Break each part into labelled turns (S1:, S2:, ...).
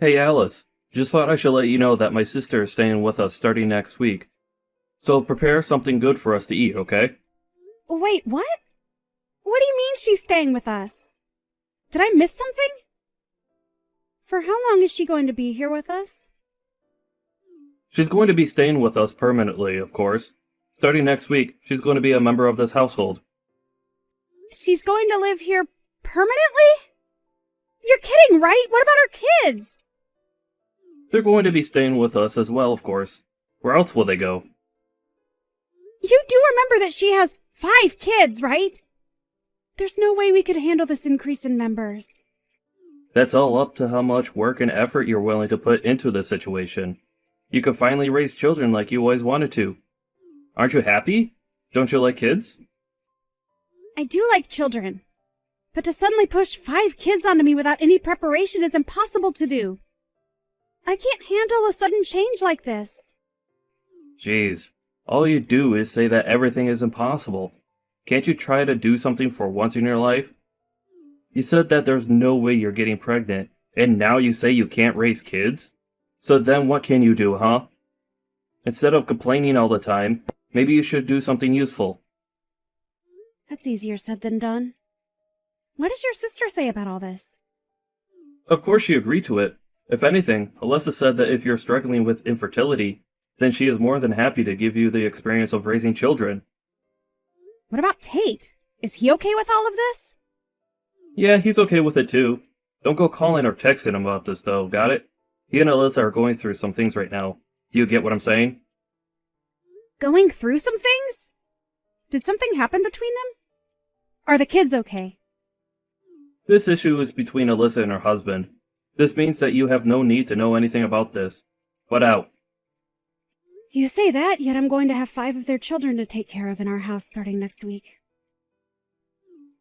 S1: Hey Alice, just thought I should let you know that my sister is staying with us starting next week. So prepare something good for us to eat, okay?
S2: Wait, what? What do you mean she's staying with us? Did I miss something? For how long is she going to be here with us?
S1: She's going to be staying with us permanently, of course. Starting next week, she's going to be a member of this household.
S2: She's going to live here permanently? You're kidding, right? What about our kids?
S1: They're going to be staying with us as well, of course. Where else will they go?
S2: You do remember that she has 5 kids, right? There's no way we could handle this increase in members.
S1: That's all up to how much work and effort you're willing to put into this situation. You could finally raise children like you always wanted to. Aren't you happy? Don't you like kids?
S2: I do like children. But to suddenly push 5 kids onto me without any preparation is impossible to do. I can't handle a sudden change like this.
S1: Jeez, all you do is say that everything is impossible. Can't you try to do something for once in your life? You said that there's no way you're getting pregnant, and now you say you can't raise kids? So then what can you do, huh? Instead of complaining all the time, maybe you should do something useful.
S2: That's easier said than done. What does your sister say about all this?
S1: Of course she agreed to it. If anything, Alyssa said that if you're struggling with infertility, then she is more than happy to give you the experience of raising children.
S2: What about Tate? Is he okay with all of this?
S1: Yeah, he's okay with it too. Don't go calling or texting him about this though, got it? He and Alyssa are going through some things right now. Do you get what I'm saying?
S2: Going through some things? Did something happen between them? Are the kids okay?
S1: This issue is between Alyssa and her husband. This means that you have no need to know anything about this. But out.
S2: You say that, yet I'm going to have 5 of their children to take care of in our house starting next week.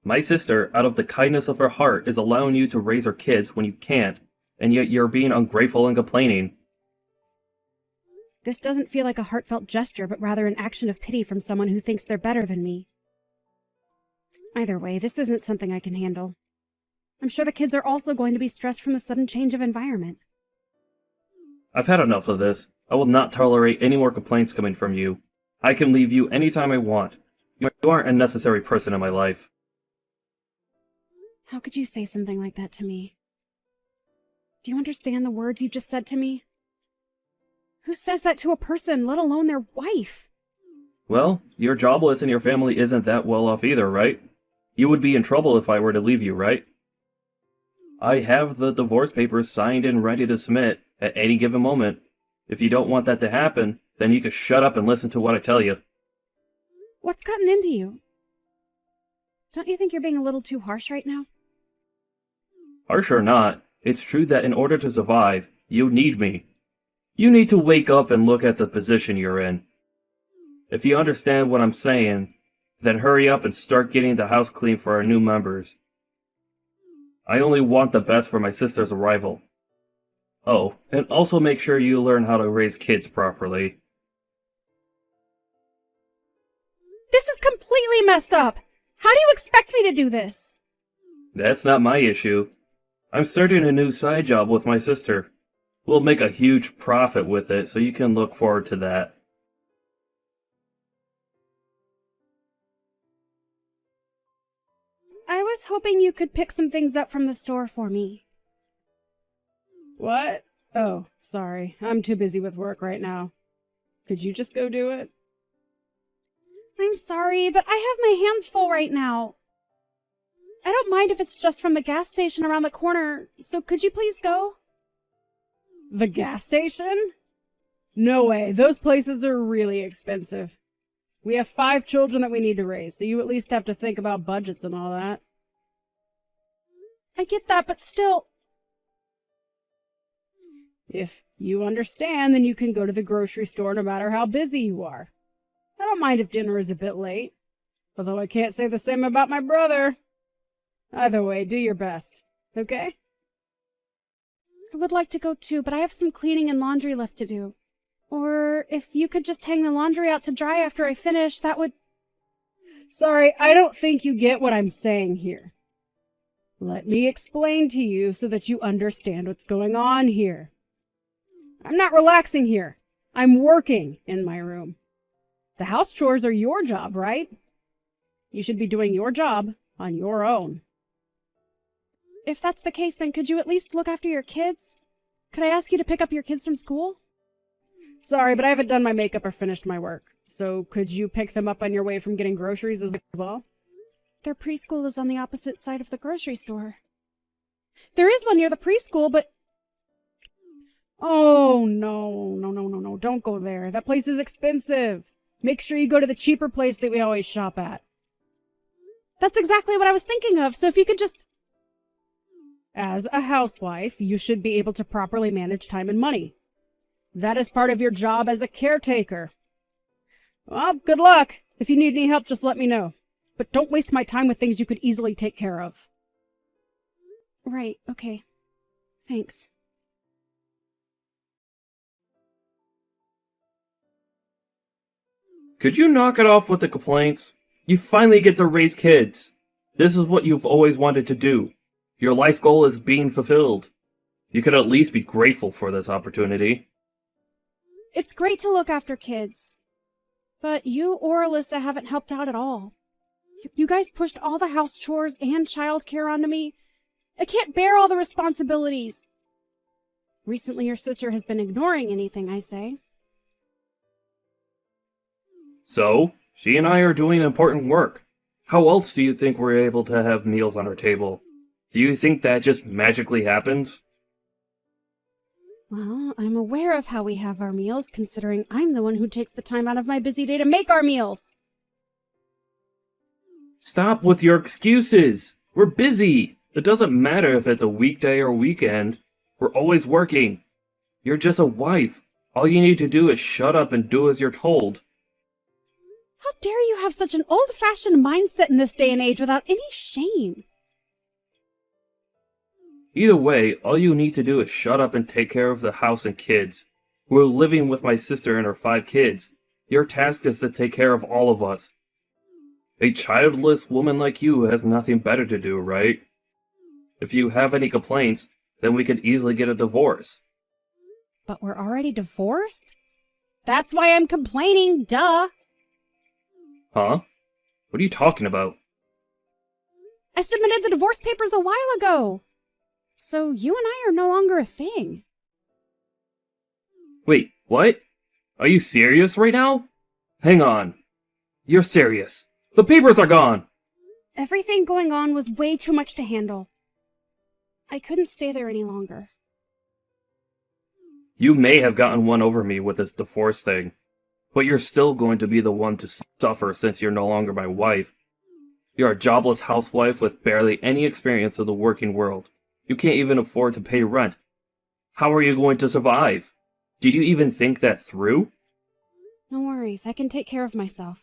S1: My sister, out of the kindness of her heart, is allowing you to raise her kids when you can't, and yet you're being ungrateful and complaining.
S2: This doesn't feel like a heartfelt gesture, but rather an action of pity from someone who thinks they're better than me. Either way, this isn't something I can handle. I'm sure the kids are also going to be stressed from the sudden change of environment.
S1: I've had enough of this. I will not tolerate any more complaints coming from you. I can leave you anytime I want. You aren't a necessary person in my life.
S2: How could you say something like that to me? Do you understand the words you just said to me? Who says that to a person, let alone their wife?
S1: Well, you're jobless and your family isn't that well off either, right? You would be in trouble if I were to leave you, right? I have the divorce papers signed and ready to submit at any given moment. If you don't want that to happen, then you can shut up and listen to what I tell you.
S2: What's gotten into you? Don't you think you're being a little too harsh right now?
S1: Harsh or not, it's true that in order to survive, you need me. You need to wake up and look at the position you're in. If you understand what I'm saying, then hurry up and start getting the house clean for our new members. I only want the best for my sister's arrival. Oh, and also make sure you learn how to raise kids properly.
S2: This is completely messed up! How do you expect me to do this?
S1: That's not my issue. I'm starting a new side job with my sister. We'll make a huge profit with it, so you can look forward to that.
S2: I was hoping you could pick some things up from the store for me.
S3: What? Oh, sorry. I'm too busy with work right now. Could you just go do it?
S2: I'm sorry, but I have my hands full right now. I don't mind if it's just from the gas station around the corner, so could you please go?
S3: The gas station? No way. Those places are really expensive. We have 5 children that we need to raise, so you at least have to think about budgets and all that.
S2: I get that, but still...
S3: If you understand, then you can go to the grocery store no matter how busy you are. I don't mind if dinner is a bit late, although I can't say the same about my brother. Either way, do your best, okay?
S2: I would like to go too, but I have some cleaning and laundry left to do. Or if you could just hang the laundry out to dry after I finish, that would...
S3: Sorry, I don't think you get what I'm saying here. Let me explain to you so that you understand what's going on here. I'm not relaxing here. I'm working in my room. The house chores are your job, right? You should be doing your job on your own.
S2: If that's the case, then could you at least look after your kids? Could I ask you to pick up your kids from school?
S3: Sorry, but I haven't done my makeup or finished my work. So could you pick them up on your way from getting groceries as well?
S2: Their preschool is on the opposite side of the grocery store. There is one near the preschool, but...
S3: Oh, no. Don't go there. That place is expensive. Make sure you go to the cheaper place that we always shop at.
S2: That's exactly what I was thinking of, so if you could just...
S3: As a housewife, you should be able to properly manage time and money. That is part of your job as a caretaker. Well, good luck. If you need any help, just let me know. But don't waste my time with things you could easily take care of.
S2: Right, okay. Thanks.
S1: Could you knock it off with the complaints? You finally get to raise kids. This is what you've always wanted to do. Your life goal is being fulfilled. You could at least be grateful for this opportunity.
S2: It's great to look after kids. But you or Alyssa haven't helped out at all. You guys pushed all the house chores and childcare onto me. I can't bear all the responsibilities. Recently, your sister has been ignoring anything I say.
S1: So, she and I are doing important work. How else do you think we're able to have meals on our table? Do you think that just magically happens?
S2: Well, I'm aware of how we have our meals, considering I'm the one who takes the time out of my busy day to make our meals.
S1: Stop with your excuses! We're busy! It doesn't matter if it's a weekday or weekend. We're always working. You're just a wife. All you need to do is shut up and do as you're told.
S2: How dare you have such an old-fashioned mindset in this day and age without any shame?
S1: Either way, all you need to do is shut up and take care of the house and kids. We're living with my sister and her 5 kids. Your task is to take care of all of us. A childless woman like you has nothing better to do, right? If you have any complaints, then we could easily get a divorce.
S2: But we're already divorced? That's why I'm complaining, duh!
S1: Huh? What are you talking about?
S2: I submitted the divorce papers a while ago. So you and I are no longer a thing.
S1: Wait, what? Are you serious right now? Hang on. You're serious. The papers are gone!
S2: Everything going on was way too much to handle. I couldn't stay there any longer.
S1: You may have gotten one over me with this divorce thing, but you're still going to be the one to suffer since you're no longer my wife. You're a jobless housewife with barely any experience of the working world. You can't even afford to pay rent. How are you going to survive? Did you even think that through?
S2: No worries, I can take care of myself.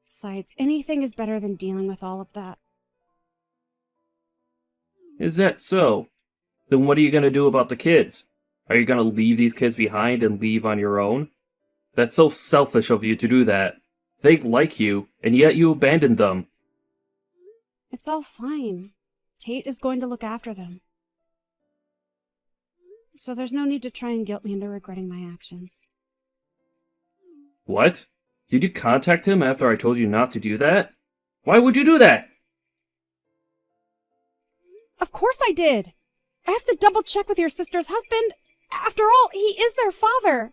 S2: Besides, anything is better than dealing with all of that.
S1: Is that so? Then what are you going to do about the kids? Are you going to leave these kids behind and leave on your own? That's so selfish of you to do that. They like you, and yet you abandoned them.
S2: It's all fine. Tate is going to look after them. So there's no need to try and guilt me into regretting my actions.
S1: What? Did you contact him after I told you not to do that? Why would you do that?
S2: Of course I did! I have to double check with your sister's husband. After all, he is their father.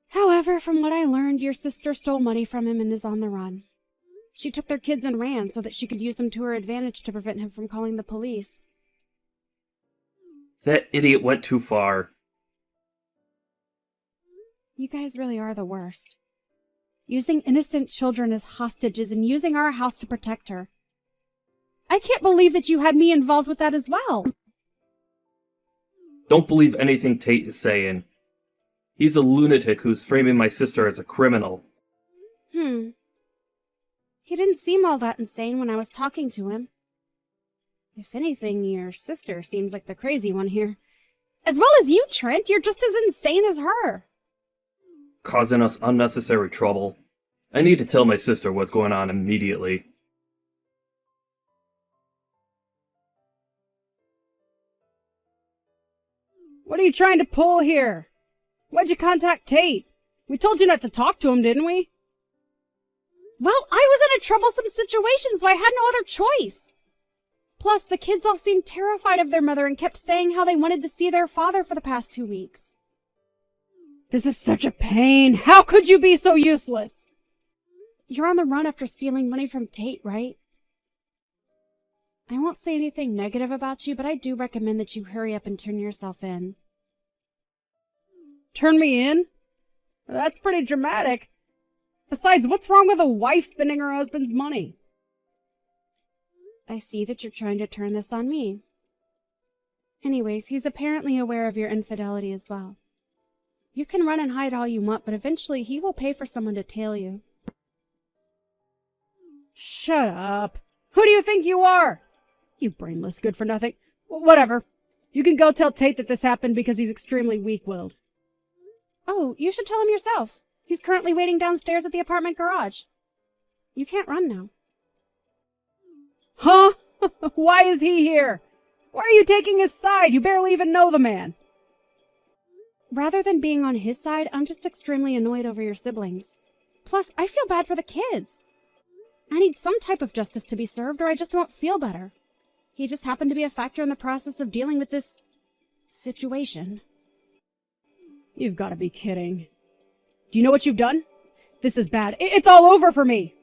S2: However, from what I learned, your sister stole money from him and is on the run. She took their kids and ran so that she could use them to her advantage to prevent him from calling the police.
S1: That idiot went too far.
S2: You guys really are the worst. Using innocent children as hostages and using our house to protect her. I can't believe that you had me involved with that as well.
S1: Don't believe anything Tate is saying. He's a lunatic who's framing my sister as a criminal.
S2: He didn't seem all that insane when I was talking to him. If anything, your sister seems like the crazy one here. As well as you, Trent. You're just as insane as her.
S1: Causing us unnecessary trouble. I need to tell my sister what's going on immediately.
S3: What are you trying to pull here? Why'd you contact Tate? We told you not to talk to him, didn't we?
S2: Well, I was in a troublesome situation, so I had no other choice. Plus, the kids all seemed terrified of their mother and kept saying how they wanted to see their father for the past 2 weeks.
S3: This is such a pain. How could you be so useless?
S2: You're on the run after stealing money from Tate, right? I won't say anything negative about you, but I do recommend that you hurry up and turn yourself in.
S3: Turn me in? That's pretty dramatic. Besides, what's wrong with a wife spending her husband's money?
S2: I see that you're trying to turn this on me. Anyways, he's apparently aware of your infidelity as well. You can run and hide all you want, but eventually he will pay for someone to tail you.
S3: Shut up. Who do you think you are? You brainless good-for-nothing. Whatever. You can go tell Tate that this happened because he's extremely weak-willed.
S2: Oh, you should tell him yourself. He's currently waiting downstairs at the apartment garage. You can't run now.
S3: Huh? Why is he here? Why are you taking his side? You barely even know the man.
S2: Rather than being on his side, I'm just extremely annoyed over your siblings. Plus, I feel bad for the kids. I need some type of justice to be served, or I just won't feel better. He just happened to be a factor in the process of dealing with this situation.
S3: You've got to be kidding. Do you know what you've done? This is bad. It's all over for me.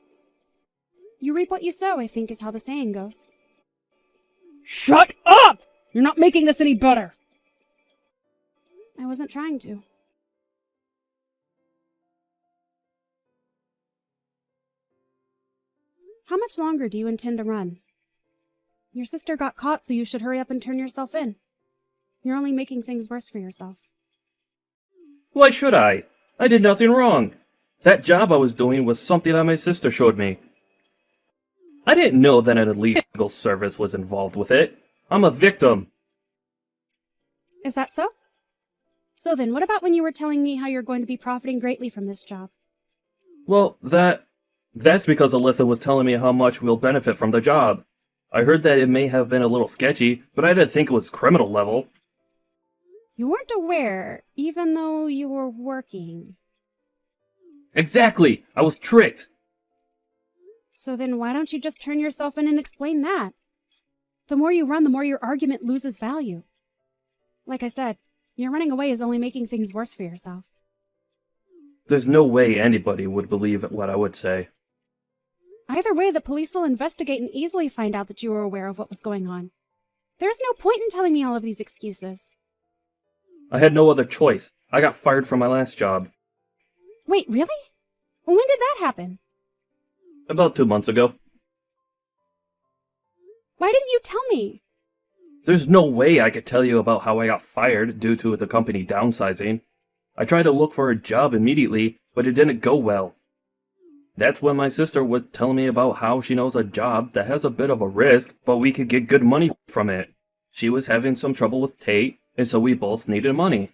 S2: You reap what you sow, I think is how the saying goes.
S3: Shut up! You're not making this any better.
S2: I wasn't trying to. How much longer do you intend to run? Your sister got caught, so you should hurry up and turn yourself in. You're only making things worse for yourself.
S1: Why should I? I did nothing wrong. That job I was doing was something that my sister showed me. I didn't know that an illegal service was involved with it. I'm a victim.
S2: Is that so? So then, what about when you were telling me how you're going to be profiting greatly from this job?
S1: Well, that's because Alyssa was telling me how much we'll benefit from the job. I heard that it may have been a little sketchy, but I didn't think it was criminal level.
S2: You weren't aware, even though you were working.
S1: Exactly! I was tricked!
S2: So then why don't you just turn yourself in and explain that? The more you run, the more your argument loses value. Like I said, your running away is only making things worse for yourself.
S1: There's no way anybody would believe what I would say.
S2: Either way, the police will investigate and easily find out that you were aware of what was going on. There's no point in telling me all of these excuses.
S1: I had no other choice. I got fired from my last job.
S2: Wait, really? When did that happen?
S1: About 2 months ago.
S2: Why didn't you tell me?
S1: There's no way I could tell you about how I got fired due to the company downsizing. I tried to look for a job immediately, but it didn't go well. That's when my sister was telling me about how she knows a job that has a bit of a risk, but we could get good money from it. She was having some trouble with Tate, and so we both needed money.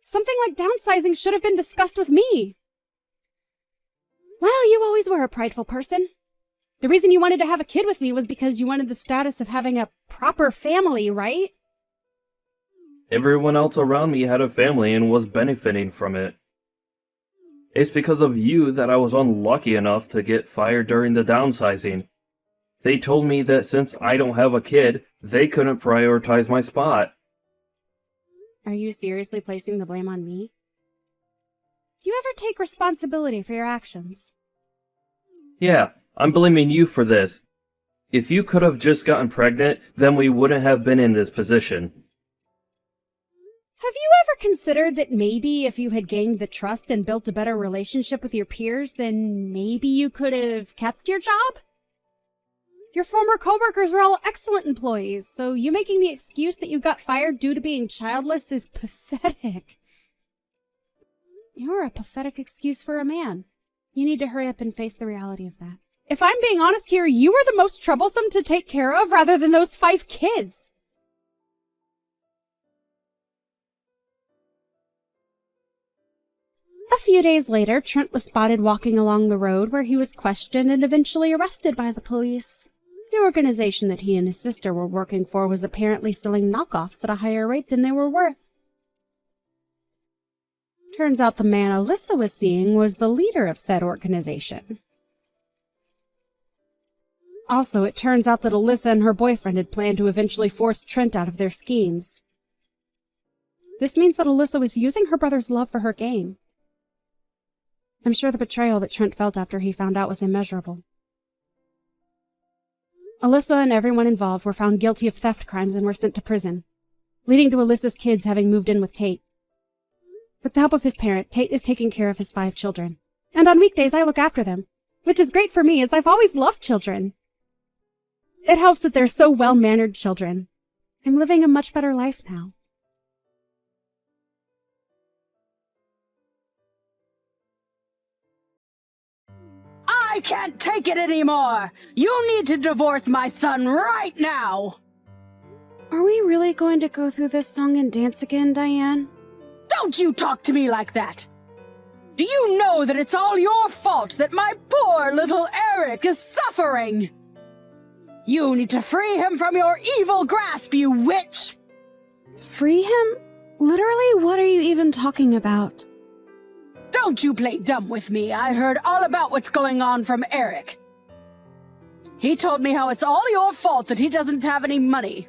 S2: Something like downsizing should have been discussed with me. Well, you always were a prideful person. The reason you wanted to have a kid with me was because you wanted the status of having a proper family, right?
S1: Everyone else around me had a family and was benefiting from it. It's because of you that I was unlucky enough to get fired during the downsizing. They told me that since I don't have a kid, they couldn't prioritize my spot.
S2: Are you seriously placing the blame on me? Do you ever take responsibility for your actions?
S1: Yeah, I'm blaming you for this. If you could have just gotten pregnant, then we wouldn't have been in this position.
S2: Have you ever considered that maybe if you had gained the trust and built a better relationship with your peers, then maybe you could have kept your job? Your former coworkers were all excellent employees, so you making the excuse that you got fired due to being childless is pathetic. You're a pathetic excuse for a man. You need to hurry up and face the reality of that. If I'm being honest here, you were the most troublesome to take care of rather than those 5 kids. A few days later, Trent was spotted walking along the road where he was questioned and eventually arrested by the police. The organization that he and his sister were working for was apparently selling knockoffs at a higher rate than they were worth. Turns out the man Alyssa was seeing was the leader of said organization. Also, it turns out that Alyssa and her boyfriend had planned to eventually force Trent out of their schemes. This means that Alyssa was using her brother's love for her gain. I'm sure the betrayal that Trent felt after he found out was immeasurable. Alyssa and everyone involved were found guilty of theft crimes and were sent to prison, leading to Alyssa's kids having moved in with Tate. With the help of his parent, Tate is taking care of his 5 children. And on weekdays, I look after them, which is great for me as I've always loved children. It helps that they're so well-mannered children. I'm living a much better life now.
S3: I can't take it anymore! You need to divorce my son right now!
S2: Are we really going to go through this song and dance again, Diane?
S3: Don't you talk to me like that! Do you know that it's all your fault that my poor little Eric is suffering? You need to free him from your evil grasp, you witch!
S2: Free him? Literally, what are you even talking about?
S3: Don't you play dumb with me. I heard all about what's going on from Eric. He told me how it's all your fault that he doesn't have any money.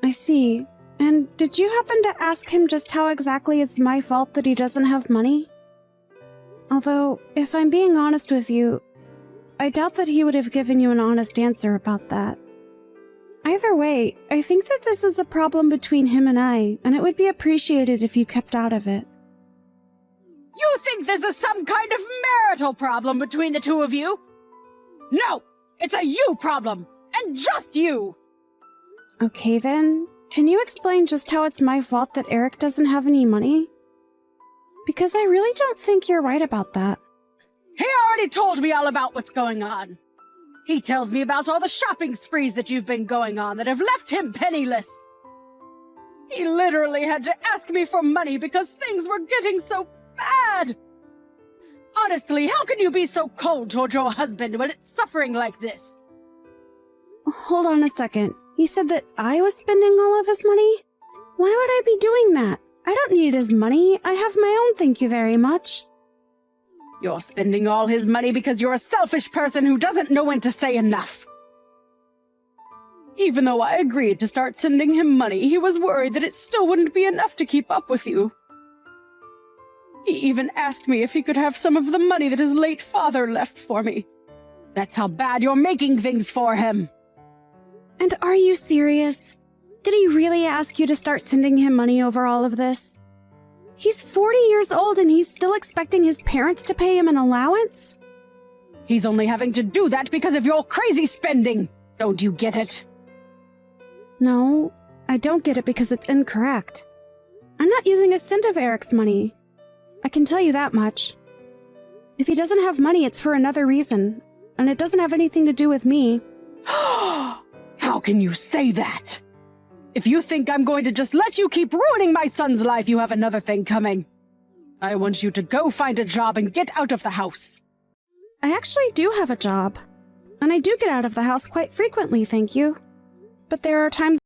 S2: I see. And did you happen to ask him just how exactly it's my fault that he doesn't have money? Although, if I'm being honest with you, I doubt that he would have given you an honest answer about that. Either way, I think that this is a problem between him and I, and it would be appreciated if you kept out of it.
S3: You think this is some kind of marital problem between the two of you? No, it's a you problem, and just you!
S2: Okay then, can you explain just how it's my fault that Eric doesn't have any money? Because I really don't think you're right about that.
S3: He already told me all about what's going on. He tells me about all the shopping sprees that you've been going on that have left him penniless. He literally had to ask me for money because things were getting so bad. Honestly, how can you be so cold toward your husband when it's suffering like this?
S2: Hold on a second. You said that I was spending all of his money? Why would I be doing that? I don't need his money. I have my own, thank you very much.
S3: You're spending all his money because you're a selfish person who doesn't know when to say enough. Even though I agreed to start sending him money, he was worried that it still wouldn't be enough to keep up with you. He even asked me if he could have some of the money that his late father left for me. That's how bad you're making things for him.
S2: And are you serious? Did he really ask you to start sending him money over all of this? He's 40 years old and he's still expecting his parents to pay him an allowance?
S3: He's only having to do that because of your crazy spending. Don't you get it?
S2: No, I don't get it because it's incorrect. I'm not using a cent of Eric's money. I can tell you that much. If he doesn't have money, it's for another reason, and it doesn't have anything to do with me.
S3: How can you say that? If you think I'm going to just let you keep ruining my son's life, you have another thing coming. I want you to go find a job and get out of the house.
S2: I actually do have a job, and I do get out of the house quite frequently, thank you. But there are times